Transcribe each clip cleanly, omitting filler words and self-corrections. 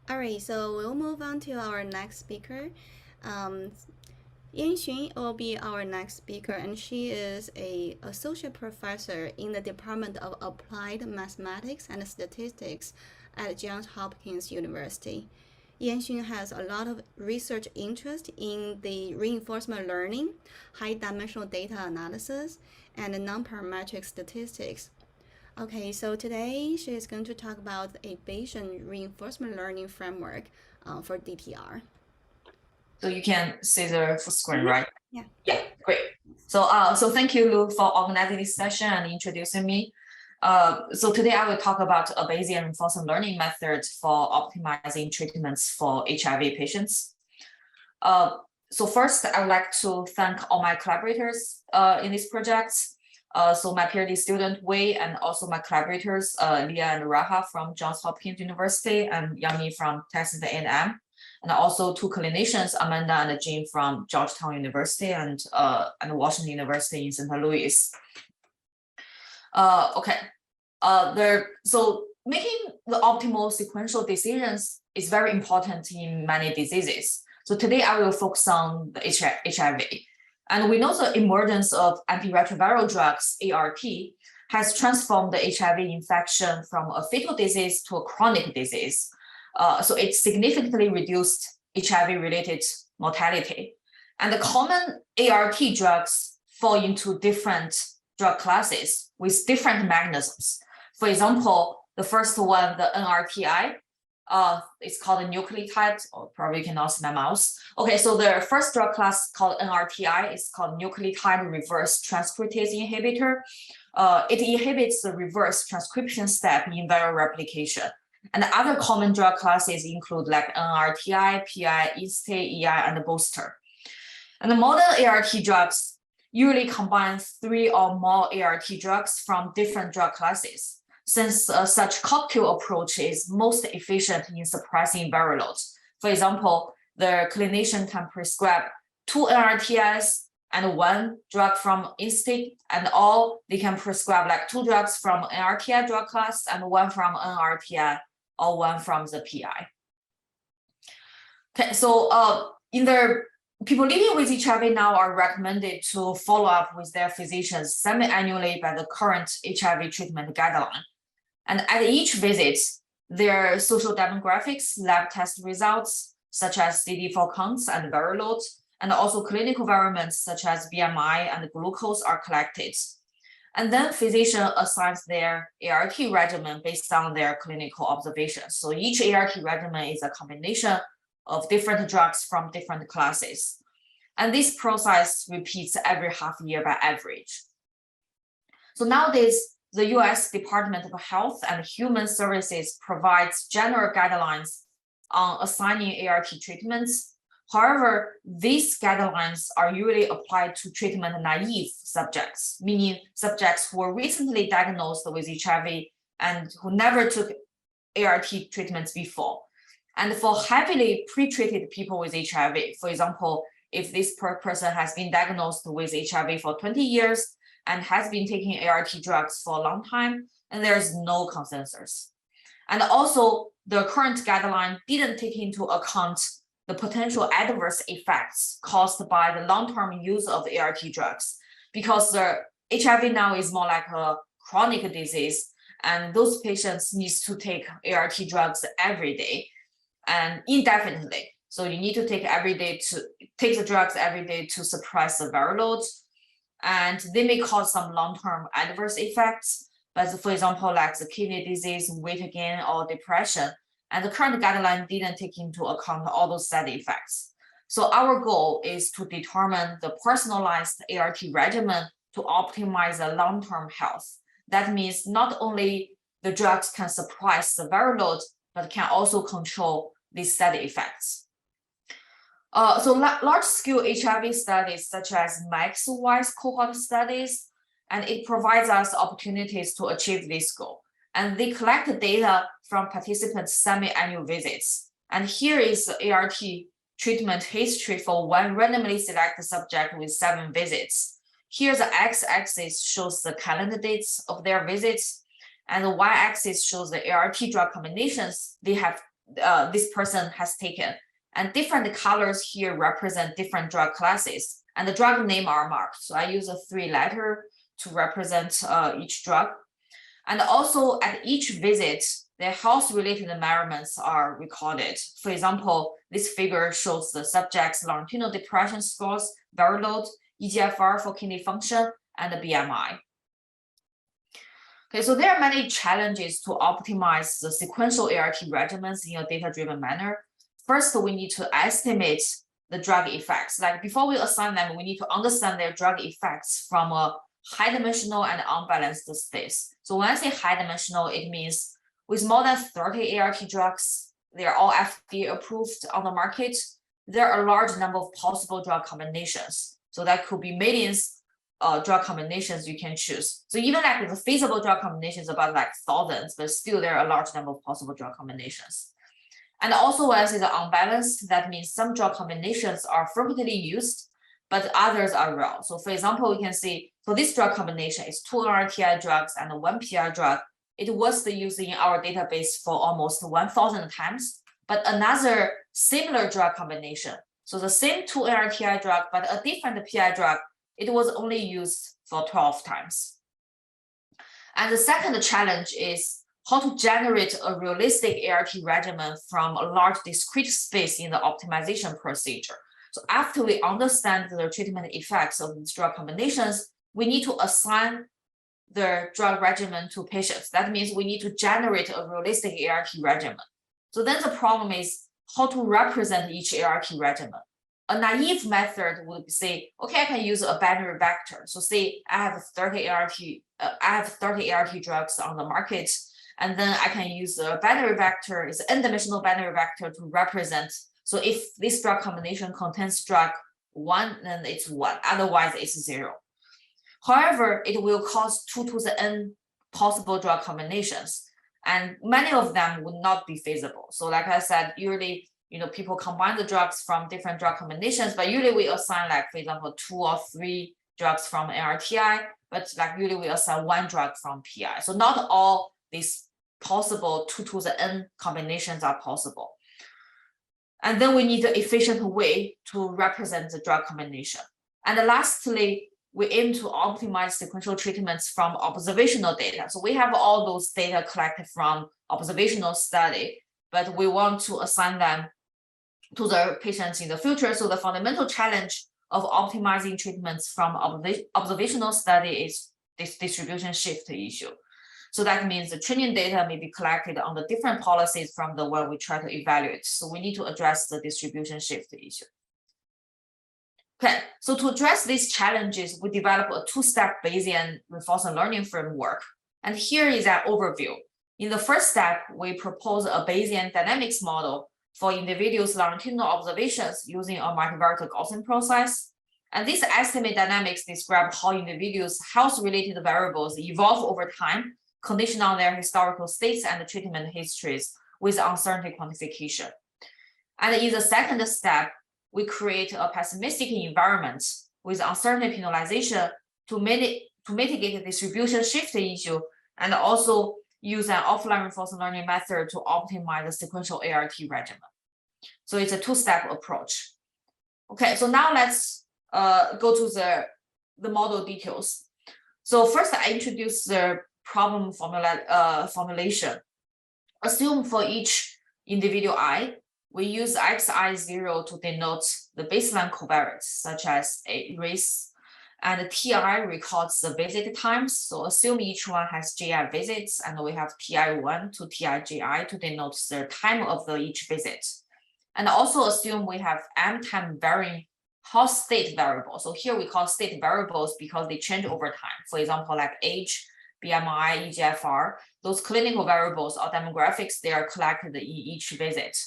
All right, so we'll move on to our next speaker. Um, Yanxun will be our next speaker, and she is a associate professor in the Department of Applied Mathematics and Statistics at Johns Hopkins University. Yanxun has a lot of research interest in the reinforcement learning, high-dimensional data analysis, and non-parametric statistics. Okay, so today she is going to talk about a Bayesian reinforcement learning framework for DTR. So you can see the full screen, Mm-hmm. right? Yeah. Yeah, great. So thank you, Lu, for organizing this session and introducing me. So today I will talk about a Bayesian reinforcement learning method for optimizing treatments for HIV patients. So first, I would like to thank all my collaborators in this project. So my PhD student Wei, and also my collaborators Leah and Raha from Johns Hopkins University and Yanni from Texas A&M, and also two clinicians, Amanda and Jean from Georgetown University and Washington University in St. Louis. So making the optimal sequential decisions is very important in many diseases. So today I will focus on the HIV. And we know the emergence of antiretroviral drugs, ART, has transformed the HIV infection from a fatal disease to a chronic disease. So it significantly reduced HIV-related mortality. And the common ART drugs fall into different drug classes with different mechanisms. For example, the first one, the NRTI, it's called a nucleotide, or probably you cannot see my mouse. Okay, so the first drug class called NRTI is called nucleotide reverse transcriptase inhibitor. It inhibits the reverse transcription step in viral replication. And other common drug classes include like NRTI, PI, INSTI, EI, and booster. And the modern ART drugs usually combine 3 or more ART drugs from different drug classes, since such cocktail approach is most efficient in suppressing viral loads. For example, the clinician can prescribe 2 NRTIs and 1 drug from INSTI, and all they can prescribe like 2 drugs from NRTI drug class and 1 from NRTI or 1 from the PI. Okay, so people living with HIV now are recommended to follow up with their physicians semi-annually by the current HIV treatment guideline. And at each visit, their social demographics, lab test results, such as CD4 counts and viral loads, and also clinical variables such as BMI and glucose are collected. And then physician assigns their ART regimen based on their clinical observations. So each ART regimen is a combination of different drugs from different classes. And this process repeats every half year by average. So nowadays, the US Department of Health and Human Services provides general guidelines on assigning ART treatments. However, these guidelines are usually applied to treatment-naive subjects, meaning subjects who were recently diagnosed with HIV and who never took ART treatments before. And for heavily pre-treated people with HIV, for example, if this person has been diagnosed with HIV for 20 years and has been taking ART drugs for a long time, and there's no consensus. And also, the current guideline didn't take into account the potential adverse effects caused by the long-term use of ART drugs, because the HIV now is more like a chronic disease, and those patients need to take ART drugs every day and indefinitely. So you need to take the drugs every day to suppress the viral loads, and they may cause some long-term adverse effects. But for example, like the kidney disease, weight gain, or depression, and the current guideline didn't take into account all those side effects. So our goal is to determine the personalized ART regimen to optimize the long-term health. That means not only the drugs can suppress the viral load, but can also control these side effects. So large-scale HIV studies, such as WIHS cohort studies, and it provides us opportunities to achieve this goal. And they collect data from participants' semi-annual visits. And here is the ART treatment history for one randomly selected subject with 7 visits. Here, the x-axis shows the calendar dates of their visits, and the y-axis shows the ART drug combinations they have this person has taken. And different colors here represent different drug classes, and the drug name are marked. So I use a 3-letter to represent each drug. And also at each visit, the health-related measurements are recorded. For example, this figure shows the subject's longitudinal depression scores, viral load, eGFR for kidney function, and the BMI. Okay, so there are many challenges to optimize the sequential ART regimens in a data-driven manner. First, we need to estimate the drug effects. Like before we assign them, we need to understand their drug effects from a high-dimensional and unbalanced space. So when I say high-dimensional, it means with more than 30 ART drugs, they are all FDA approved on the market. There are a large number of possible drug combinations. So that could be millions drug combinations you can choose. So even like the feasible drug combinations about like thousands, but still there are a large number of possible drug combinations. And also when I say the unbalanced, that means some drug combinations are frequently used, but others are rare. So for example, we can see for this drug combination is 2 NRTI drugs and 1 PI drug. It was used in our database for almost 1,000 times, but another similar drug combination. So the same 2 NRTI drug, but a different PI drug, it was only used for 12 times. And the second challenge is how to generate a realistic ART regimen from a large discrete space in the optimization procedure. So after we understand the treatment effects of these drug combinations, we need to assign the drug regimen to patients. That means we need to generate a realistic ART regimen. So then the problem is how to represent each ART regimen. A naive method would say, okay, I can use a binary vector. So say I have 30 ART drugs on the market, and then I can use a binary vector, it's an n-dimensional binary vector to represent. So if this drug combination contains drug 1, then it's 1, otherwise it's 0. However, it will cause 2 to the n possible drug combinations, and many of them would not be feasible. So like I said, usually, people combine the drugs from different drug combinations, but usually we assign like, for example, 2 or 3 drugs from ARTI, but like usually we assign 1 drug from PI. So not all these possible 2 to the n combinations are possible. And then we need an efficient way to represent the drug combination. And lastly, we aim to optimize sequential treatments from observational data. So we have all those data collected from observational study, but we want to assign them to the patients in the future. So the fundamental challenge of optimizing treatments from observational study is this distribution shift issue. So that means the training data may be collected on the different policies from the one we try to evaluate. So we need to address the distribution shift issue. Okay, so to address these challenges, we develop a 2-step Bayesian reinforcement learning framework. And here is an overview. In the first step, we propose a Bayesian dynamics model for individuals' longitudinal observations using a multivariate Gaussian process. And this estimate dynamics describe how individuals' health-related variables evolve over time, conditioned on their historical states and treatment histories with uncertainty quantification. And in the second step, we create a pessimistic environment with uncertainty penalization to mitigate the distribution shift issue, and also use an offline reinforcement learning method to optimize the sequential ART regimen. So it's a 2-step approach. Okay, so now let's go to the model details. So first, I introduce the problem formulation. Assume for each individual I, we use xi0 to denote the baseline covariates, such as a race, and TI records the visit times. So assume each one has GI visits, and we have TI1 to TIGI to denote the time of each visit. And also assume we have M time varying health state variables. So here we call state variables because they change over time. For example, like age, BMI, eGFR, those clinical variables or demographics, they are collected in each visit.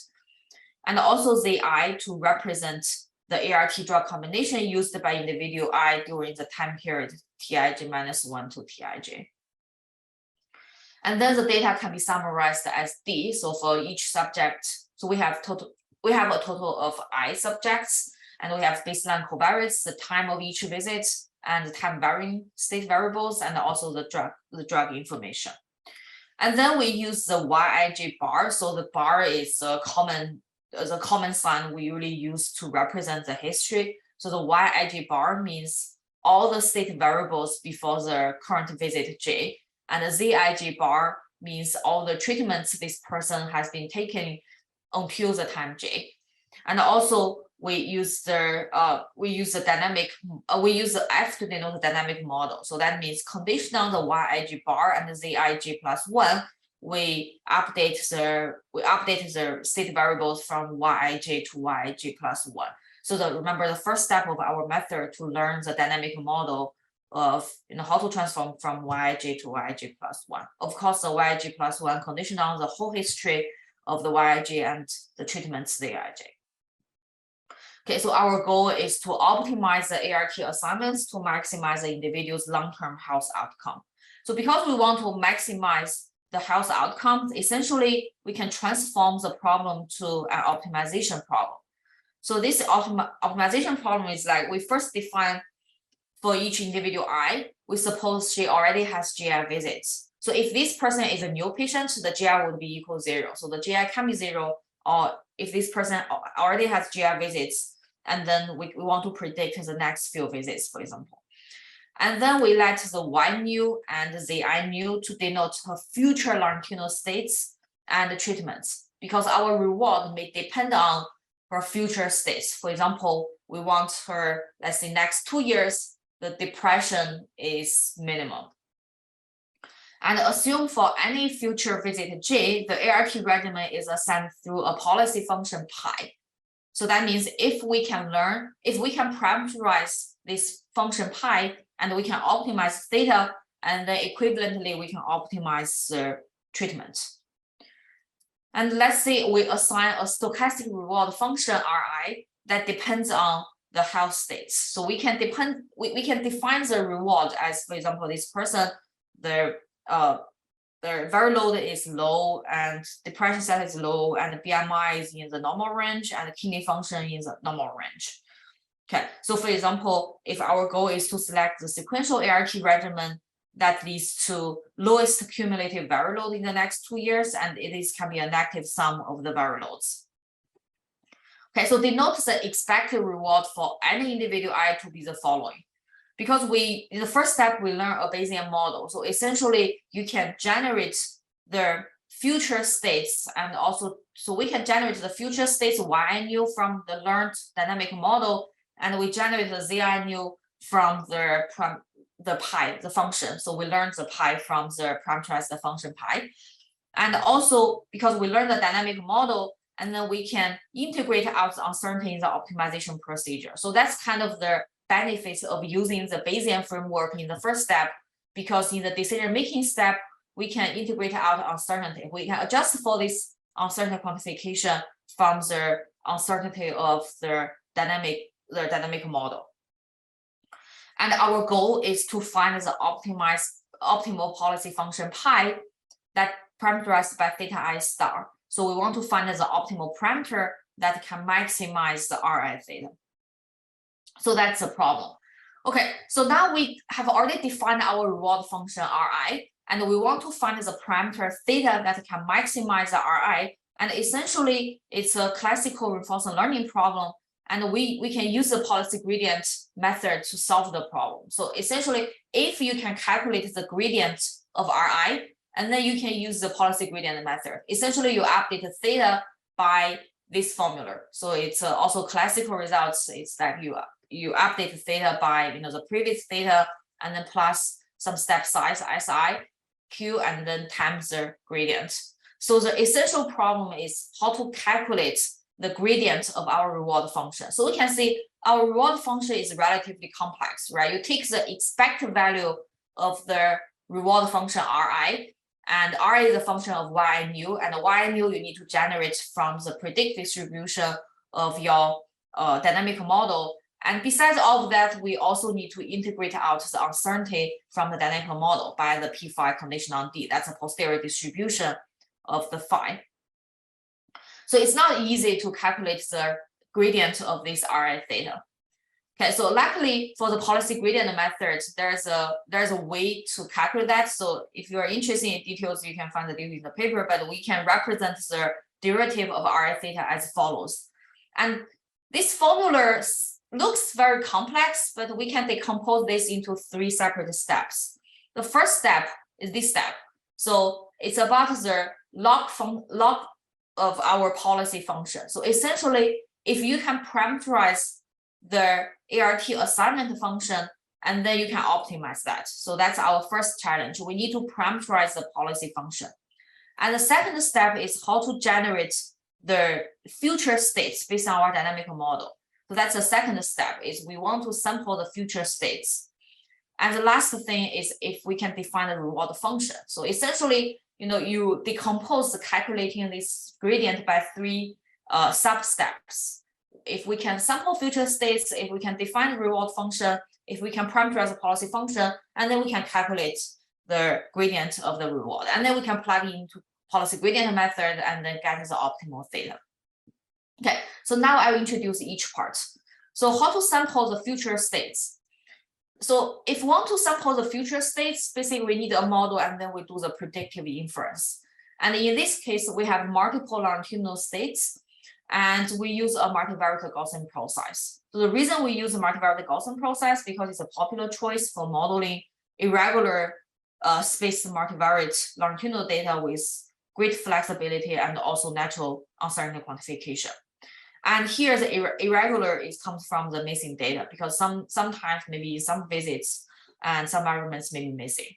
And also ZI to represent the ART drug combination used by individual I during the time period TIG-1 to TIG. And then the data can be summarized as D. So for each subject, so we have a total of I subjects, and we have baseline covariates, the time of each visit, and the time varying state variables, and also the drug information. And then we use the WIHS bar. So the bar is a common sign we usually use to represent the history. So the WIHS bar means all the state variables before the current visit J, and the ZIG bar means all the treatments this person has been taking until the time J. And also we use the F to denote the dynamic model. So that means conditional on the WIHS bar and the ZIG plus 1, we update the state variables from WIHS to WIHS plus 1. So remember the first step of our method to learn the dynamic model of how to transform from WIHS to WIHS plus 1. Of course, the WIHS plus 1 conditional on the whole history of the WIHS and the treatments ZIG. Okay, so our goal is to optimize the ARK assignments to maximize the individual's long-term health outcome. So because we want to maximize the health outcomes, essentially we can transform the problem to an optimization problem. So this optimization problem is like we first define for each individual I, we suppose she already has GI visits. So if this person is a new patient, the GI would be equal 0. So the GI can be 0, or if this person already has GI visits, and then we want to predict the next few visits, for example. And then we let the Y new and the I new to denote her future longitudinal states and treatments, because our reward may depend on her future states. For example, we want her, let's say next 2 years, the depression is minimum. And assume for any future visit J, the ARK regimen is assigned through a policy function pi. So that means if we can parameterize this function pi and we can optimize theta, and then equivalently we can optimize the treatment. And let's say we assign a stochastic reward function Ri that depends on the health states. So we can define the reward as, for example, this person, their viral load is low and depression status is low and the BMI is in the normal range and the kidney function is the normal range. Okay, so for example, if our goal is to select the sequential ARK regimen that leads to lowest cumulative viral load in the next 2 years, and this can be a negative sum of the viral loads. Okay, so denote the expected reward for any individual I to be the following. Because in the first step, we learn a Bayesian model. So essentially, you can generate the future states, and also, so we can generate the future states Y nu from the learned dynamic model, and we generate the ZI nu from the pi, the function. So we learned the pi from the parameterized function pi. And also, because we learned the dynamic model, and then we can integrate out the uncertainty in the optimization procedure. So that's kind of the benefits of using the Bayesian framework in the first step, because in the decision-making step, we can integrate out uncertainty. We can adjust for this uncertainty quantification from the uncertainty of the dynamic model. And our goal is to find the optimal policy function pi that parameterized by theta I star. So we want to find the optimal parameter that can maximize the Ri theta. So that's a problem. Okay, so now we have already defined our reward function Ri, and we want to find the parameter theta that can maximize the Ri. And essentially, it's a classical reinforcement learning problem, and we can use the policy gradient method to solve the problem. So essentially, if you can calculate the gradient of Ri, and then you can use the policy gradient method. Essentially, you update the theta by this formula. So it's also classical results. It's that you update the theta by the previous theta, and then plus some step size Si, Q, and then times the gradient. So the essential problem is how to calculate the gradient of our reward function. So we can see our reward function is relatively complex, right? You take the expected value of the reward function Ri, and R is a function of Y nu, and Y nu you need to generate from the predict distribution of your dynamic model. And besides all of that, we also need to integrate out the uncertainty from the dynamic model by the P phi condition on D. That's a posterior distribution of the phi. So it's not easy to calculate the gradient of this Ri theta. Okay, so luckily for the policy gradient method, there's a way to calculate that. So if you are interested in details, you can find the details in the paper, but we can represent the derivative of RS theta as follows. And this formula looks very complex, but we can decompose this into 3 separate steps. The first step is this step. So it's about the log of our policy function. So essentially, if you can parameterize the ART assignment function, and then you can optimize that. So that's our first challenge. We need to parameterize the policy function. And the second step is how to generate the future states based on our dynamic model. So that's the second step, is we want to sample the future states. And the last thing is if we can define the reward function. So essentially, you decompose the calculating this gradient by 3 sub-steps. If we can sample future states, if we can define the reward function, if we can parameterize the policy function, and then we can calculate the gradient of the reward. And then we can plug into policy gradient method and then get the optimal theta. Okay, so now I will introduce each part. So how to sample the future states? So if we want to sample the future states, basically we need a model and then we do the predictive inference. And in this case, we have multiple longitudinal states and we use a multivariate Gaussian process. So the reason we use a multivariate Gaussian process because it's a popular choice for modeling irregular space multivariate longitudinal data with great flexibility and also natural uncertainty quantification. And here the irregular comes from the missing data because sometimes maybe some visits and some arguments may be missing.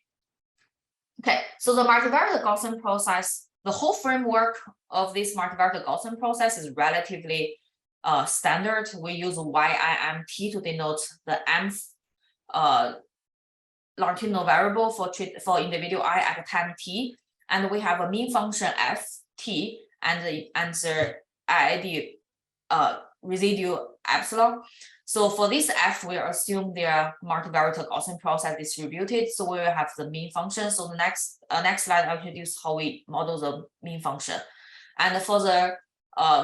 Okay, so the multivariate Gaussian process, the whole framework of this multivariate Gaussian process is relatively standard. We use YIMT to denote the mth longitudinal variable for individual I at time t, and we have a mean function f t and the IID residue epsilon. So for this f, we assume they are multivariate Gaussian process distributed. So we will have the mean function. So the next slide, I'll introduce how we model the mean function. And for the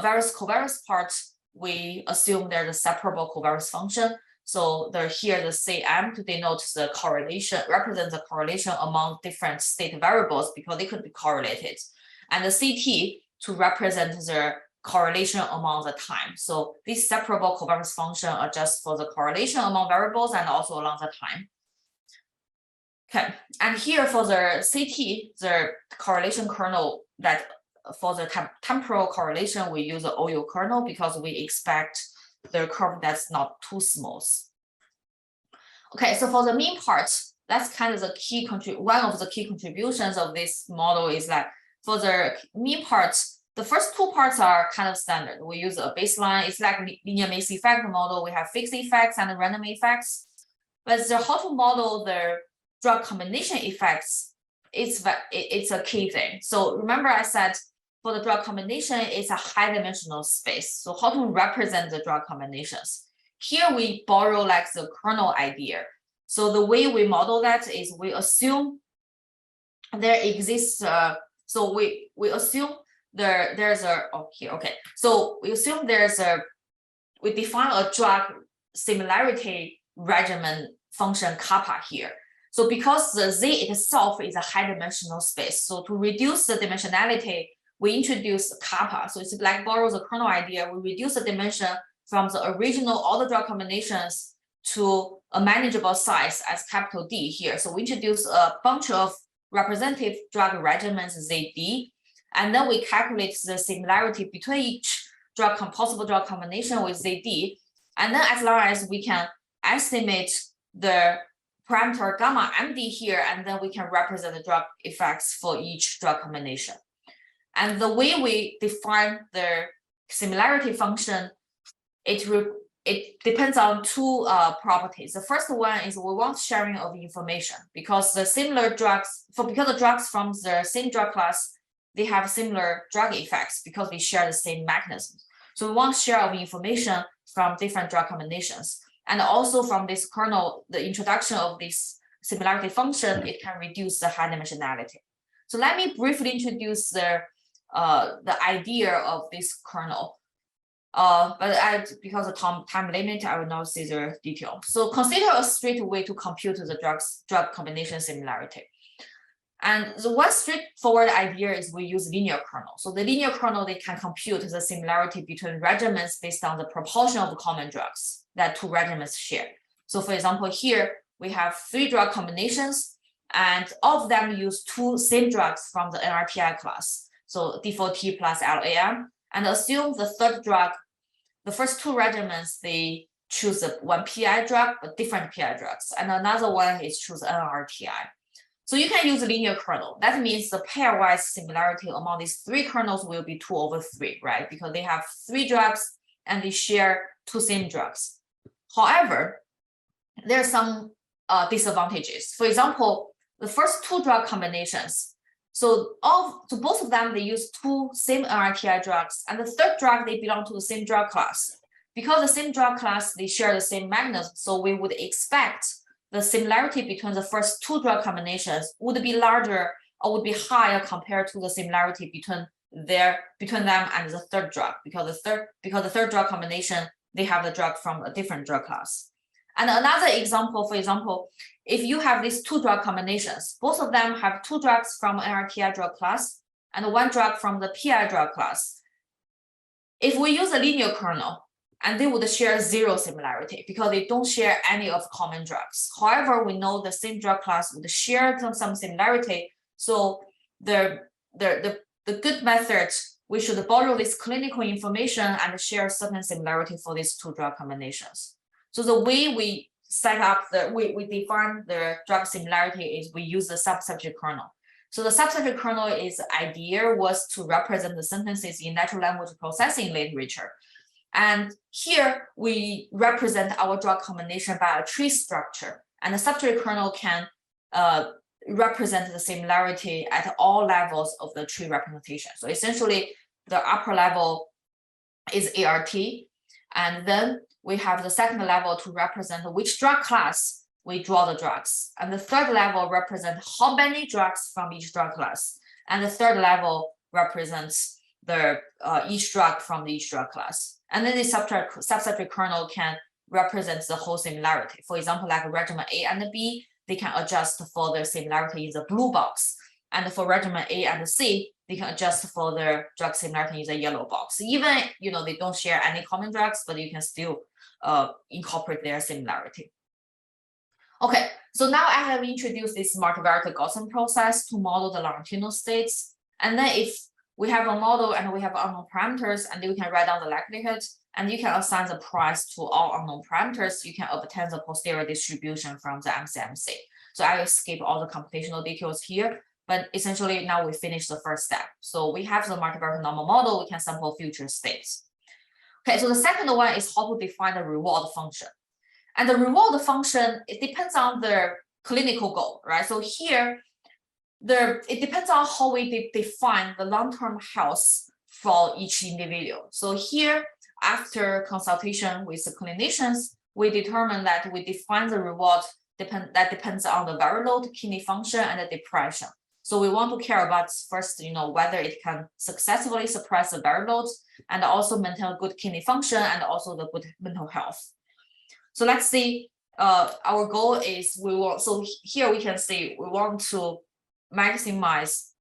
various covariance parts, we assume there's a separable covariance function. So here the Cm to denote the correlation, represents the correlation among different state variables because they could be correlated. And the Ct to represent the correlation among the time. So this separable covariance function adjusts for the correlation among variables and also along the time. Okay, and here for the Ct, the correlation kernel that for the temporal correlation, we use the OU kernel because we expect the curve that's not too smooth. Okay, so for the mean part, that's kind of the key one of the key contributions of this model is that for the mean part, the first 2 parts are kind of standard. We use a baseline. It's like linear mixed effect model. We have fixed effects and random effects. But how to model the drug combination effects, it's a key thing. So remember I said for the drug combination, it's a high dimensional space. So how to represent the drug combinations? Here we borrow like the kernel idea. So the way we model that is we assume there exists, so we assume there's a, So we assume we define a drug similarity regimen function kappa here. So because the Z itself is a high dimensional space, so to reduce the dimensionality, we introduce kappa. So it's like borrow the kernel idea, we reduce the dimension from the original all the drug combinations to a manageable size as capital D here. So we introduce a bunch of representative drug regimens ZD, and then we calculate the similarity between each possible drug combination with ZD. And then as long as we can estimate the parameter gamma MD here, and then we can represent the drug effects for each drug combination. And the way we define the similarity function, it depends on 2 properties. The first one is we want sharing of information because the similar drugs, because the drugs from the same drug class, they have similar drug effects because we share the same mechanisms. So we want share of information from different drug combinations. And also from this kernel, the introduction of this similarity function, it can reduce the high dimensionality. So let me briefly introduce the idea of this kernel. But because of time limit, I will not see the detail. So consider a straight way to compute the drug combination similarity. And the one straightforward idea is we use linear kernel. So the linear kernel, they can compute the similarity between regimens based on the proportion of common drugs that two regimens share. So for example, here we have 3 drug combinations, and all of them use 2 same drugs from the NRTI class. So D4T plus LAM, and assume the third drug, the first 2 regimens, they choose one PI drug, but different PI drugs, and another one is choose NRTI. So you can use linear kernel. That means the pairwise similarity among these 3 kernels will be 2/3, right? Because they have 3 drugs and they share 2 same drugs. However, there are some disadvantages. For example, the first 2 drug combinations. So both of them, they use 2 same NRTI drugs, and the third drug, they belong to the same drug class. Because the same drug class, they share the same mechanism, so we would expect the similarity between the first 2 drug combinations would be larger or would be higher compared to the similarity between them and the third drug, because the third drug combination, they have the drug from a different drug class. And another example, for example, if you have these 2 drug combinations, both of them have 2 drugs from NRTI drug class and 1 drug from the PI drug class. If we use a linear kernel, and they would share 0 similarity because they don't share any of common drugs. However, we know the same drug class would share some similarity. So the good method, we should borrow this clinical information and share certain similarity for these 2 drug combinations. So the way we set up we define the drug similarity is we use the subsubject kernel. So the subsubject kernel idea was to represent the sentences in natural language processing literature. And here we represent our drug combination by a tree structure, and the subject kernel can represent the similarity at all levels of the tree representation. So essentially, the upper level is ART, and then we have the second level to represent which drug class we draw the drugs, and the third level represents how many drugs from each drug class, and the third level represents the each drug from each drug class. And then the subsubject kernel can represent the whole similarity. For example, like regimen A and B, they can adjust for their similarity in the blue box. And for regimen A and C, they can adjust for their drug similarity in the yellow box. Even, they don't share any common drugs, but you can still incorporate their similarity. Okay, so now I have introduced this multivariate Gaussian process to model the longitudinal states. And then if we have a model and we have unknown parameters, and then we can write down the likelihood, and you can assign the price to all unknown parameters. You can obtain the posterior distribution from the MCMC. So I will skip all the computational details here, but essentially now we finish the first step. So we have the multivariate normal model, we can sample future states. Okay, so the second one is how to define the reward function. And the reward function, it depends on the clinical goal, right? So here, it depends on how we define the long-term health for each individual. So here, after consultation with the clinicians, we determine that we define the reward that depends on the viral load, kidney function, and the depression. So we want to care about first, whether it can successfully suppress the viral loads and also maintain good kidney function and also the good mental health. So let's see, our goal is so here we can see we want to maximize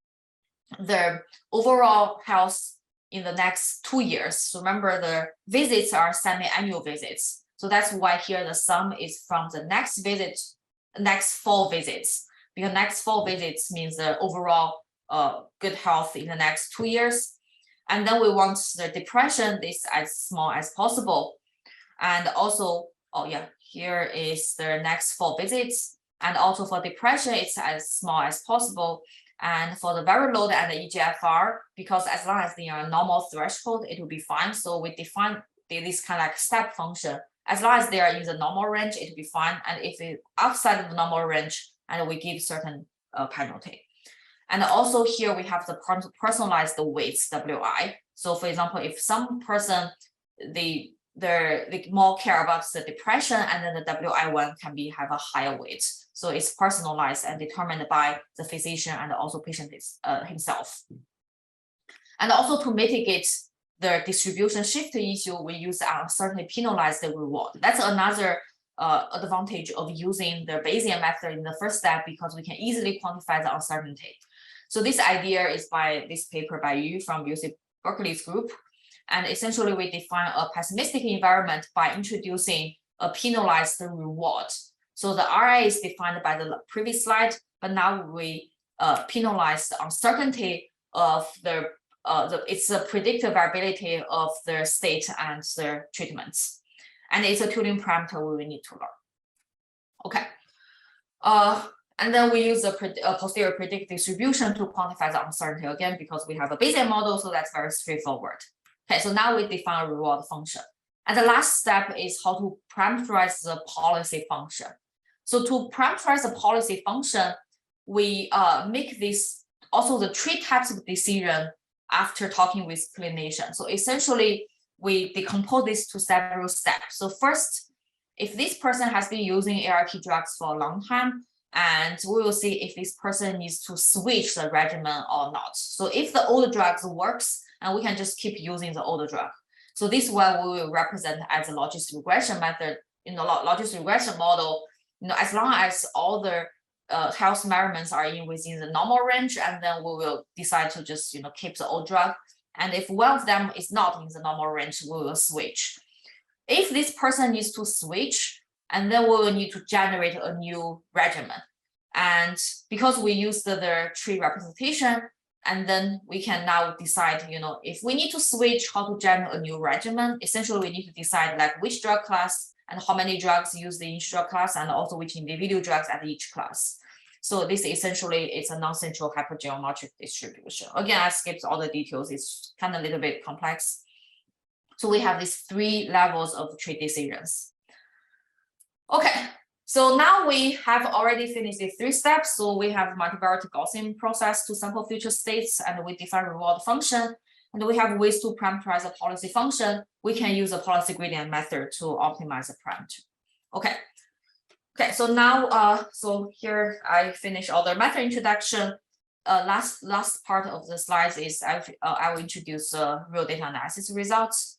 the overall health in the next 2 years. So remember, the visits are semi-annual visits. So that's why here the sum is from the next 4 visits, because next 4 visits means the overall good health in the next 2 years. And then we want the depression is as small as possible. And also, here is the next 4 visits. And also for depression, it's as small as possible. And for the viral load and the eGFR, because as long as they are normal threshold, it will be fine. So we define this kind of like step function. As long as they are in the normal range, it will be fine. And if it's outside of the normal range, and we give certain penalty. And also here we have the personalized weights, WI. So for example, if some person, they more care about the depression, and then the WI1 can have a higher weight. So it's personalized and determined by the physician and also patient himself. And also to mitigate the distribution shift issue, we use uncertainty-penalized reward. That's another advantage of using the Bayesian method in the first step, because we can easily quantify the uncertainty. So this idea is by this paper by Yu from UC Berkeley's group. And essentially we define a pessimistic environment by introducing a penalized reward. So the RA is defined by the previous slide, but now we penalize the uncertainty of it's the predictive variability of the state and their treatments. And it's a tuning parameter we will need to learn. Okay. And then we use a posterior predictive distribution to quantify the uncertainty again, because we have a Bayesian model, so that's very straightforward. Okay, so now we define a reward function. And the last step is how to parameterize the policy function. So to parameterize the policy function, we make this also the three types of decision after talking with clinicians. So essentially, we decompose this to several steps. So first, if this person has been using ART drugs for a long time, and we will see if this person needs to switch the regimen or not. So if the old drugs works, and we can just keep using the older drug. So this one we will represent as a logistic regression method. In the logistic regression model, as long as all the health measurements are within the normal range, and then we will decide to just keep the old drug. And if one of them is not in the normal range, we will switch. If this person needs to switch, and then we will need to generate a new regimen. And because we use the tree representation, and then we can now decide, if we need to switch, how to generate a new regimen. Essentially, we need to decide like which drug class and how many drugs use the each drug class, and also which individual drugs at each class. So this essentially is a non-central hypergeometric distribution. Again, I skipped all the details. It's kind of a little bit complex. So we have these three levels of tree decisions. Okay, so now we have already finished the three steps. So we have multivariate Gaussian process to sample future states, and we define reward function. And we have ways to parameterize a policy function. We can use a policy gradient method to optimize the parameter. Okay, so now, so here I finish all the method introduction. Last part of the slides is I will introduce real data analysis results.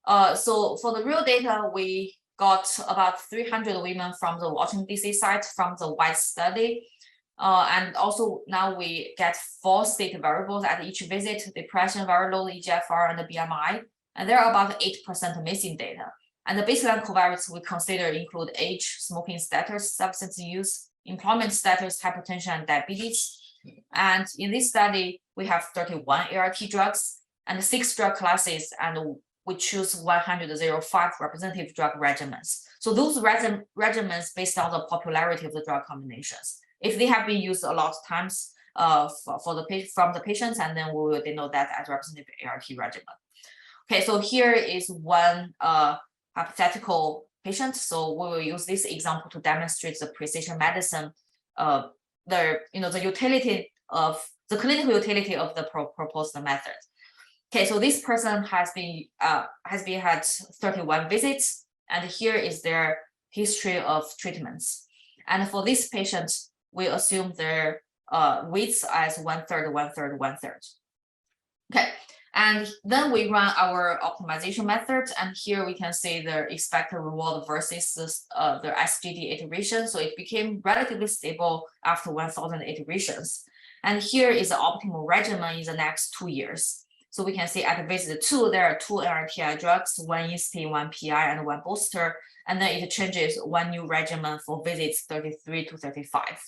So for the real data, we got about 300 women from the Washington, D.C. site from the WIHS study. And also now we get 4 state variables at each visit: depression, viral load, EGFR, and the BMI. And there are about 8% missing data. And the baseline covariates we consider include age, smoking status, substance use, employment status, hypertension, and diabetes. And in this study, we have 31 ART drugs and 6 drug classes, and we choose 105 representative drug regimens. So those regimens based on the popularity of the drug combinations. If they have been used a lot of times from the patients, and then we will denote that as representative ART regimen. Okay, so here is one hypothetical patient. So we will use this example to demonstrate the precision medicine, the utility of the clinical utility of the proposed method. Okay, so this person has had 31 visits, and here is their history of treatments. And for this patient, we assume their weights as 1/3, 1/3, 1/3. Okay, and then we run our optimization method, and here we can see the expected reward versus the SGD iteration. So it became relatively stable after 1,000 iterations. And here is the optimal regimen in the next 2 years. So we can see at visit 2, there are 2 NRTI drugs, 1 INSTI, 1 PI, and 1 booster. And then it changes 1 new regimen for visits 33 to 35.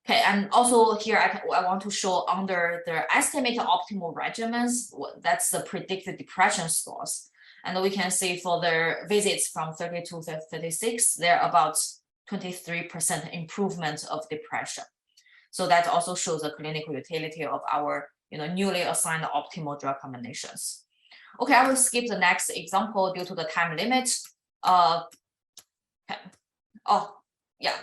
Okay, and also here I want to show under the estimated optimal regimens, that's the predicted depression scores. And we can see for their visits from 32 to 36, they're about 23% improvement of depression. So that also shows the clinical utility of our newly assigned optimal drug combinations. Okay, I will skip the next example due to the time limit. Okay. Oh, yeah.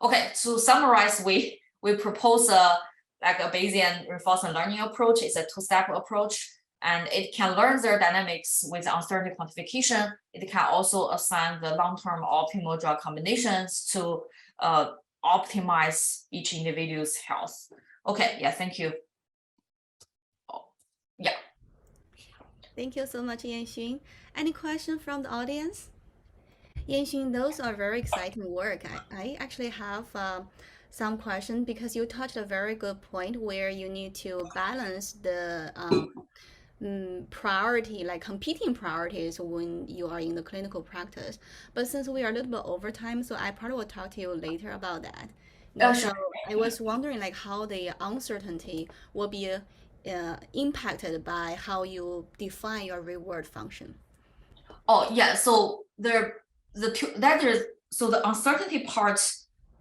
Okay, to summarize, we propose a Bayesian reinforcement learning approach. It's a 2-step approach, and it can learn their dynamics with uncertainty quantification. It can also assign the long-term optimal drug combinations to optimize each individual's health. Okay, yeah, thank you. Oh, yeah. Thank you so much, Yanxun. Any question from the audience? Yanxun, those are very exciting work. I actually have some question because you touched a very good point where you need to balance the priority, like competing priorities when you are in the clinical practice. But since we are a little bit over time, so I probably will talk to you later about that. So Sure. I was wondering like how the uncertainty will be impacted by how you define your reward function. Oh yeah, so the uncertainty part,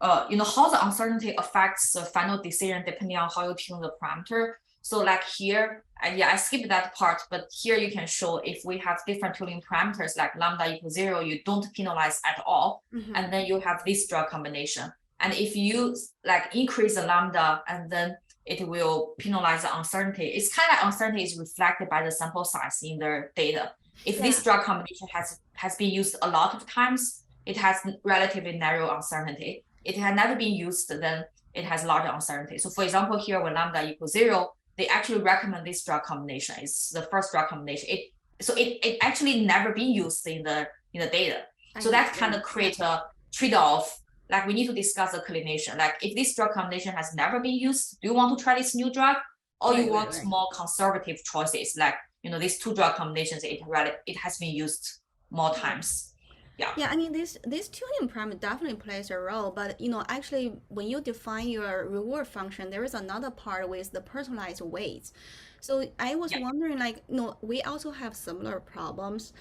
how the uncertainty affects the final decision depending on how you tune the parameter. So like here, I skipped that part, but here you can show if we have different tuning parameters like lambda equals 0, you don't penalize at all, and then you have this drug combination. And if you like increase the lambda and then it will penalize the uncertainty. It's kind of uncertainty is reflected by the sample size in the data. If this drug combination has been used a lot of times, it has relatively narrow uncertainty. It had never been used, then it has larger uncertainty. So for example, here when lambda equals 0, they actually recommend this drug combination. It's the first drug combination. It actually never been used in the data. So that kind of creates a trade-off. Like we need to discuss the clinician. Like if this drug combination has never been used, do you want to try this new drug, or you want more conservative choices? Like these two drug combinations, it has been used more times. Yeah, I mean this tuning parameter definitely plays a role, but actually when you define your reward function, there is another part with the personalized weights. So I was wondering, like, we also have similar problems.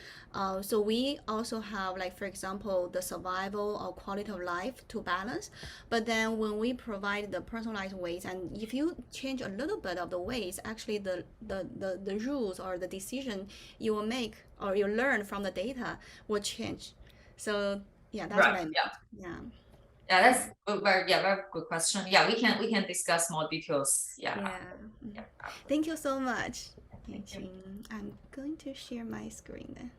So we also have, like, for example, the survival or quality of life to balance. But then when we provide the personalized weights, and if you change a little bit of the weights, actually the rules or the decision you will make or you learn from the data will change. So yeah, that's what I meant. Yeah. Yeah, that's very good question. Yeah, we can discuss more details. Yeah. Thank you so much. I'm going to share my screen then.